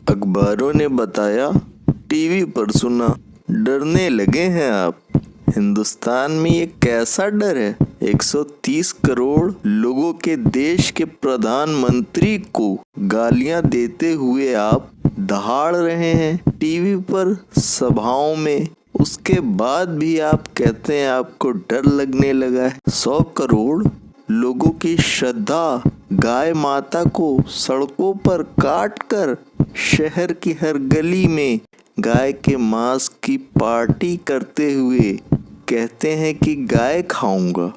अखबारों ने बताया, टीवी पर सुना, डरने लगे हैं आप। हिंदुस्तान में ये कैसा डर है? 130 करोड़ लोगों के देश के प्रधानमंत्री को गालियां देते हुए आप दहाड़ रहे हैं टीवी पर, सभाओं में। उसके बाद भी आप कहते हैं आपको डर लगने लगा है। 100 करोड़ लोगों की श्रद्धा गाय माता को सड़कों पर काट कर शहर की हर गली में गाय के मांस की पार्टी करते हुए कहते हैं कि गाय खाऊंगा।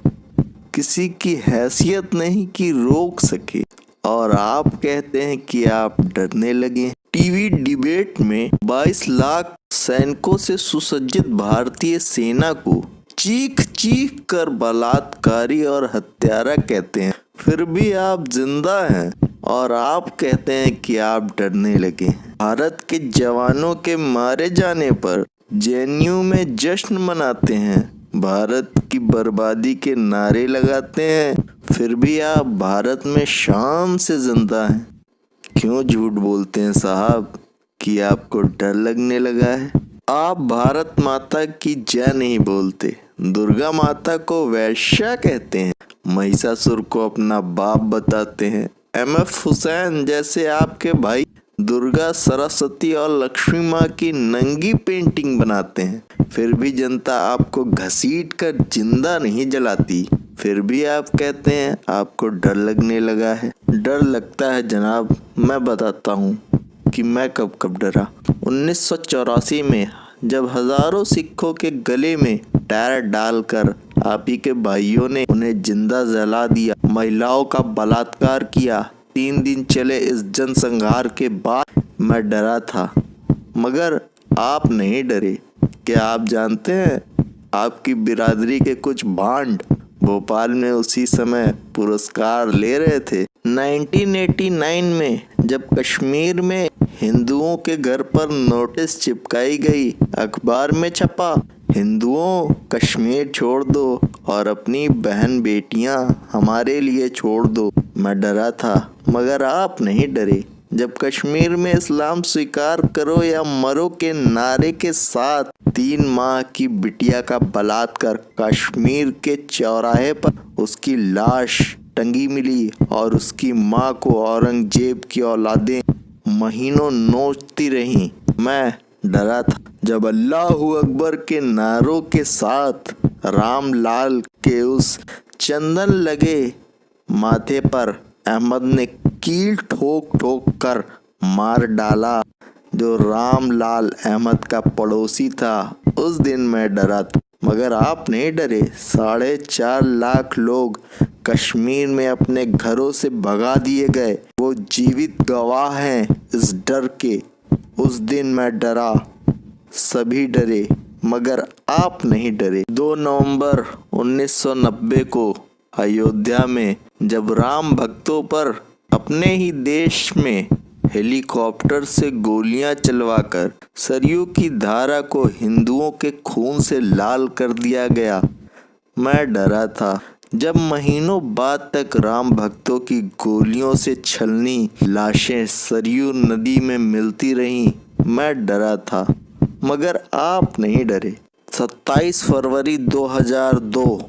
किसी की हैसियत नहीं कि रोक सके, और आप कहते हैं कि आप डरने लगे। टीवी डिबेट में 22 लाख सैनिकों से सुसज्जित भारतीय सेना को चीख चीख कर बलात्कारी और हत्यारा कहते हैं, फिर भी आप जिंदा हैं और आप कहते हैं कि आप डरने लगे। भारत के जवानों के मारे जाने पर जेएनयू में जश्न मनाते हैं, भारत की बर्बादी के नारे लगाते हैं, फिर भी आप भारत में शान से जिंदा हैं। क्यों झूठ बोलते हैं साहब कि आपको डर लगने लगा है? आप भारत माता की जय नहीं बोलते, दुर्गा माता को वैश्या कहते हैं, महिषासुर को अपना बाप बताते हैं। एमएफ हुसैन जैसे आपके भाई दुर्गा, सरस्वती और लक्ष्मी माँ की नंगी पेंटिंग बनाते हैं, फिर भी जनता आपको घसीट कर जिंदा नहीं जलाती, फिर भी आप कहते हैं आपको डर लगने लगा है। डर लगता है जनाब, मैं बताता हूँ कि मैं कब कब डरा। 1984 में जब हजारों सिखों के गले में टायर डालकर आप ही के भाइयों ने उन्हें जिंदा जला दिया, महिलाओं का बलात्कार किया, 3 दिन चले इस जनसंहार के बाद मैं डरा था, मगर आप नहीं डरे। क्या आप जानते हैं आपकी बिरादरी के कुछ भांड भोपाल में उसी समय पुरस्कार ले रहे थे। 1989 में जब कश्मीर में हिंदुओं के घर पर नोटिस चिपकाई गई, अखबार में छपा, हिंदुओं कश्मीर छोड़ दो और अपनी बहन बेटियां हमारे लिए छोड़ दो, मैं डरा था, मगर आप नहीं डरे। जब कश्मीर में इस्लाम स्वीकार करो या मरो के नारे के साथ 3 माह की बिटिया का बलात्कार कश्मीर के चौराहे पर उसकी लाश टंगी मिली और उसकी माँ को औरंगजेब की औलादें महीनों नोचती रहीं, मैं डरा था। जब अल्लाहू अकबर के नारों के साथ रामलाल के उस चंदन लगे माथे पर अहमद ने कील ठोक ठोक कर मार डाला जो रामलाल अहमद का पड़ोसी था, उस दिन मैं डरा था, मगर आप नहीं डरे। 4.5 लाख लोग कश्मीर में अपने घरों से भगा दिए गए, वो जीवित गवाह हैं इस डर के। उस दिन मैं डरा, सभी डरे, मगर आप नहीं डरे। 2 नवंबर 1990 को अयोध्या में जब राम भक्तों पर अपने ही देश में हेलीकॉप्टर से गोलियां चलवाकर सरयू की धारा को हिंदुओं के खून से लाल कर दिया गया, मैं डरा था। जब महीनों बाद तक राम भक्तों की गोलियों से छलनी लाशें सरयू नदी में मिलती रहीं, मैं डरा था, मगर आप नहीं डरे। 27 फरवरी 2002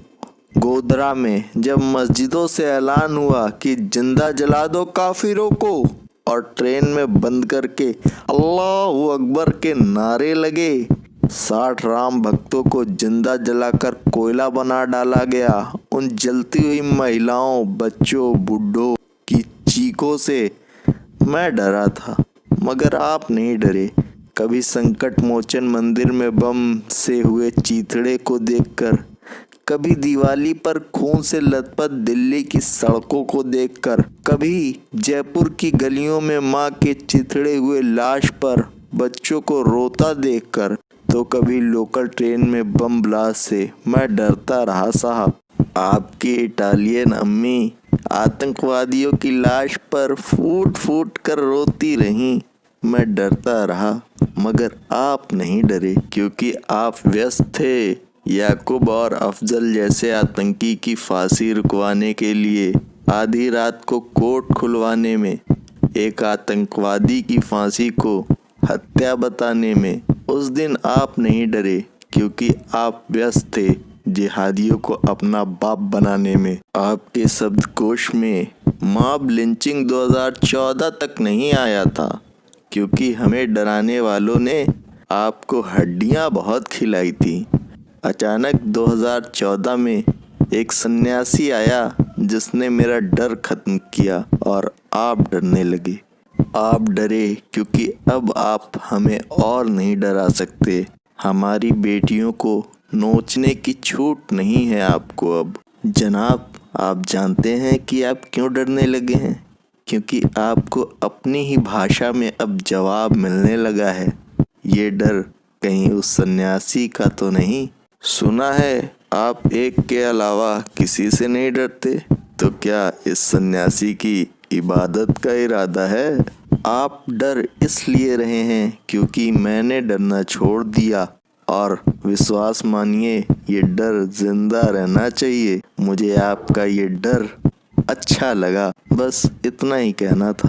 गोधरा में जब मस्जिदों से ऐलान हुआ कि जिंदा जला दो काफिरों को, और ट्रेन में बंद करके अल्लाहू अकबर के नारे लगे, 60 राम भक्तों को जिंदा जलाकर कोयला बना डाला गया। उन जलती हुई महिलाओं, बच्चों, बूढ़ों की चीखों से मैं डरा था, मगर आप नहीं डरे। कभी संकट मोचन मंदिर में बम से हुए चीथड़े को देखकर, कभी दिवाली पर खून से लथपथ दिल्ली की सड़कों को देखकर, कभी जयपुर की गलियों में मां के चिथड़े हुए लाश पर बच्चों को रोता देखकर, तो कभी लोकल ट्रेन में बम ब्लास्ट से मैं डरता रहा साहब। आपकी इटालियन अम्मी आतंकवादियों की लाश पर फूट फूट कर रोती रहीं, मैं डरता रहा, मगर आप नहीं डरे, क्योंकि आप व्यस्त थे याकूब और अफजल जैसे आतंकी की फांसी रुकवाने के लिए, आधी रात को कोर्ट खुलवाने में। एक आतंकवादी की फांसी को हत्या बताने में। उस दिन आप नहीं डरे क्योंकि आप व्यस्त थे जिहादियों को अपना बाप बनाने में। आपके शब्दकोश में मॉब लिंचिंग 2014 तक नहीं आया था क्योंकि हमें डराने वालों ने आपको हड्डियां बहुत खिलाई थी। अचानक 2014 में एक सन्यासी आया जिसने मेरा डर खत्म किया और आप डरने लगे। आप डरे क्योंकि अब आप हमें और नहीं डरा सकते। हमारी बेटियों को नोचने की छूट नहीं है आपको अब। जनाब, आप जानते हैं कि आप क्यों डरने लगे हैं? क्योंकि आपको अपनी ही भाषा में अब जवाब मिलने लगा है। ये डर कहीं उस सन्यासी का तो नहीं? सुना है आप एक के अलावा किसी से नहीं डरते, तो क्या इस सन्यासी की इबादत का इरादा है? आप डर इसलिए रहे हैं क्योंकि मैंने डरना छोड़ दिया, और विश्वास मानिए ये डर जिंदा रहना चाहिए। मुझे आपका ये डर अच्छा लगा, बस इतना ही कहना था।